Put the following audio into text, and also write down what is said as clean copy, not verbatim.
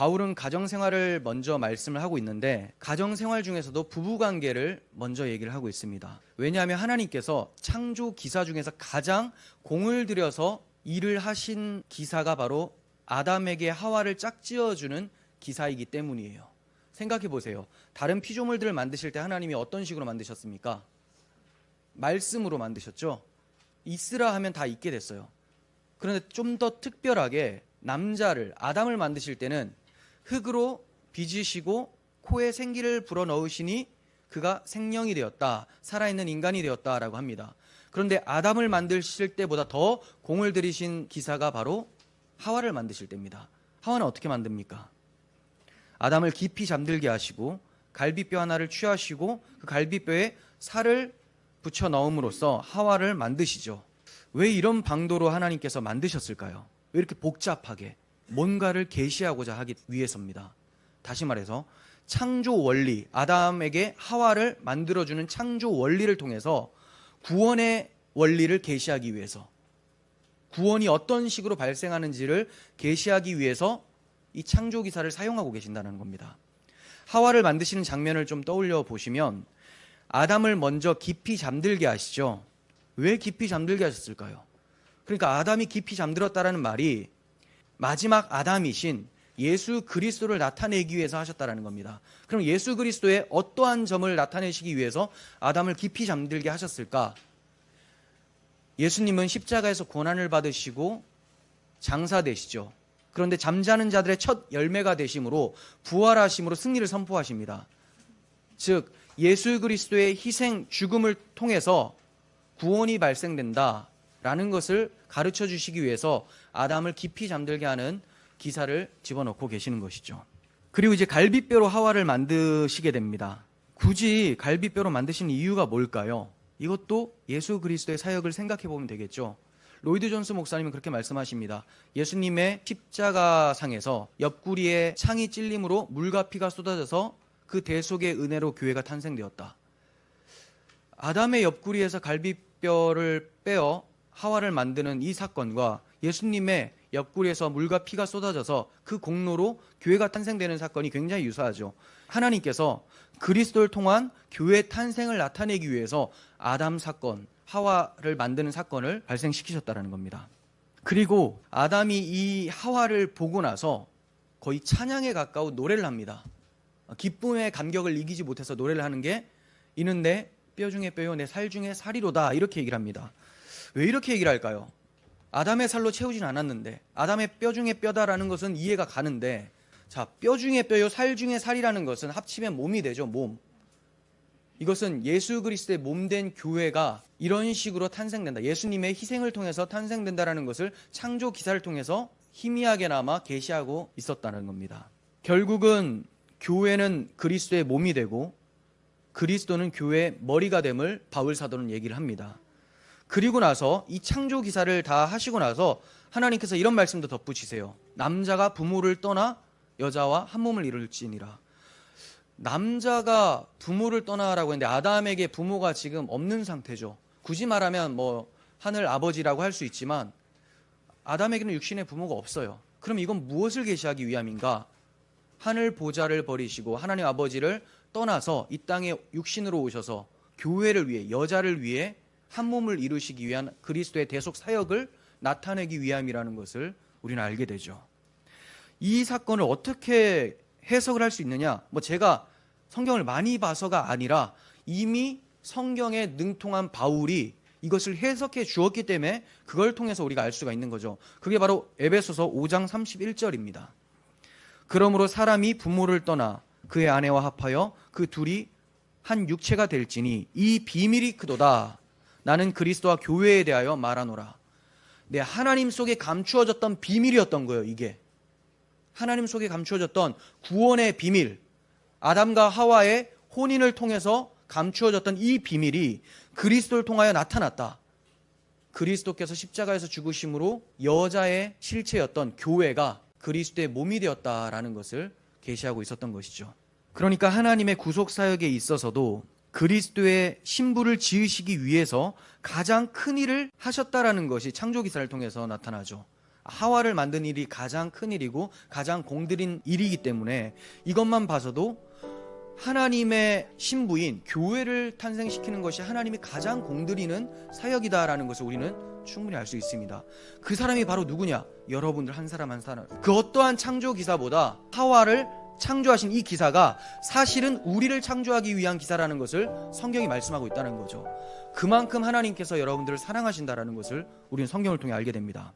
바울은 가정생활을 먼저 말씀을 하고 있는데 가정생활 중에서도 부부관계를 먼저 얘기를 하고 있습니다. 왜냐하면 하나님께서 창조 기사 중에서 가장 공을 들여서 일을 하신 기사가 바로 아담에게 하와를 짝지어주는 기사이기 때문이에요. 생각해 보세요. 다른 피조물들을 만드실 때 하나님이 어떤 식으로 만드셨습니까? 말씀으로 만드셨죠. 있으라 하면 다 있게 됐어요. 그런데 좀 더 특별하게 남자를, 아담을 만드실 때는 흙으로 빚으시고 코에 생기를 불어넣으시니 그가 생명이 되었다, 살아있는 인간이 되었다라고 합니다. 그런데 아담을 만드실 때보다 더 공을 들이신 기사가 바로 하와를 만드실 때입니다. 하와는 어떻게 만듭니까? 아담을 깊이 잠들게 하시고 갈비뼈 하나를 취하시고 그 갈비뼈에 살을 붙여 넣음으로써 하와를 만드시죠. 왜 이런 방도로 하나님께서 만드셨을까요? 왜 이렇게 복잡하게? 뭔가를 계시하고자 하기 위해서입니다. 다시 말해서 창조 원리, 아담에게 하와를 만들어주는 창조 원리를 통해서 구원의 원리를 계시하기 위해서, 구원이 어떤 식으로 발생하는지를 계시하기 위해서 이 창조 기사를 사용하고 계신다는 겁니다. 하와를 만드시는 장면을 좀 떠올려 보시면 아담을 먼저 깊이 잠들게 하시죠. 왜 깊이 잠들게 하셨을까요? 그러니까 아담이 깊이 잠들었다라는 말이 마지막 아담이신 예수 그리스도를 나타내기 위해서 하셨다라는 겁니다. 그럼 예수 그리스도의 어떠한 점을 나타내시기 위해서 아담을 깊이 잠들게 하셨을까? 예수님은 십자가에서 고난을 받으시고 장사되시죠. 그런데 잠자는 자들의 첫 열매가 되심으로 부활하심으로 승리를 선포하십니다. 즉 예수 그리스도의 희생, 죽음을 통해서 구원이 발생된다라는 것을 가르쳐 주시기 위해서 아담을 깊이 잠들게 하는 기사를 집어넣고 계시는 것이죠. 그리고 이제 갈비뼈로 하와를 만드시게 됩니다. 굳이 갈비뼈로 만드시는 이유가 뭘까요? 이것도 예수 그리스도의 사역을 생각해 보면 되겠죠. 로이드 존스 목사님은 그렇게 말씀하십니다. 예수님의 십자가상에서 옆구리에 창이 찔림으로 물과 피가 쏟아져서 그 대속의 은혜로 교회가 탄생되었다. 아담의 옆구리에서 갈비뼈를 빼어 하와를 만드는 이 사건과 예수님의 옆구리에서 물과 피가 쏟아져서 그 공로로 교회가 탄생되는 사건이 굉장히 유사하죠. 하나님께서 그리스도를 통한 교회 탄생을 나타내기 위해서 아담 사건, 하와를 만드는 사건을 발생시키셨다는 겁니다. 그리고 아담이 이 하와를 보고 나서 거의 찬양에 가까운 노래를 합니다. 기쁨의 감격을 이기지 못해서 노래를 하는 게 이는 내 뼈 중에 뼈요 내 살 중에 살이로다, 이렇게 얘기를 합니다. 왜 이렇게 얘기를 할까요? 아담의 살로 채우진 않았는데, 아담의 뼈 중에 뼈다라는 것은 이해가 가는데, 자, 뼈 중에 뼈요 살 중에 살이라는 것은 합치면 몸이 되죠. 몸. 이것은 예수 그리스도의 몸된 교회가 이런 식으로 탄생된다, 예수님의 희생을 통해서 탄생된다라는 것을 창조 기사를 통해서 희미하게나마 계시하고 있었다는 겁니다. 결국은 교회는 그리스도의 몸이 되고 그리스도는 교회의 머리가 됨을 바울 사도는 얘기를 합니다. 그리고 나서 이 창조 기사를 다 하시고 나서 하나님께서 이런 말씀도 덧붙이세요. 남자가 부모를 떠나 여자와 한 몸을 이룰지니라. 남자가 부모를 떠나라고 했는데 아담에게 부모가 지금 없는 상태죠. 굳이 말하면 하늘 아버지라고 할 수 있지만 아담에게는 육신의 부모가 없어요. 그럼 이건 무엇을 계시하기 위함인가? 하늘 보좌를 버리시고 하나님 아버지를 떠나서 이 땅에 육신으로 오셔서 교회를 위해, 여자를 위해 한 몸을 이루시기 위한 그리스도의 대속 사역을 나타내기 위함이라는 것을 우리는 알게 되죠. 이 사건을 어떻게 해석을 할 수 있느냐? 제가 성경을 많이 봐서가 아니라 이미 성경에 능통한 바울이 이것을 해석해 주었기 때문에 그걸 통해서 우리가 알 수가 있는 거죠. 그게 바로 에베소서 5장 31절입니다. 그러므로 사람이 부모를 떠나 그의 아내와 합하여 그 둘이 한 육체가 될지니 이 비밀이 크도다. 나는 그리스도와 교회에 대하여 말하노라. 하나님 속에 감추어졌던 비밀이었던 거예요. 이게 하나님 속에 감추어졌던 구원의 비밀, 아담과 하와의 혼인을 통해서 감추어졌던 이 비밀이 그리스도를 통하여 나타났다. 그리스도께서 십자가에서 죽으심으로 여자의 실체였던 교회가 그리스도의 몸이 되었다라는 것을 계시하고 있었던 것이죠. 그러니까 하나님의 구속 사역에 있어서도 그리스도의 신부를 지으시기 위해서 가장 큰 일을 하셨다라는 것이 창조 기사를 통해서 나타나죠. 하와를 만든 일이 가장 큰 일이고 가장 공들인 일이기 때문에 이것만 봐서도 하나님의 신부인 교회를 탄생시키는 것이 하나님이 가장 공들이는 사역이다라는 것을 우리는 충분히 알 수 있습니다. 그 사람이 바로 누구냐? 여러분들 한 사람 한 사람. 그 어떠한 창조 기사보다 하와를 창조하신 이 기사가 사실은 우리를 창조하기 위한 기사라는 것을 성경이 말씀하고 있다는 거죠. 그만큼 하나님께서 여러분들을 사랑하신다라는 것을 우리는 성경을 통해 알게 됩니다.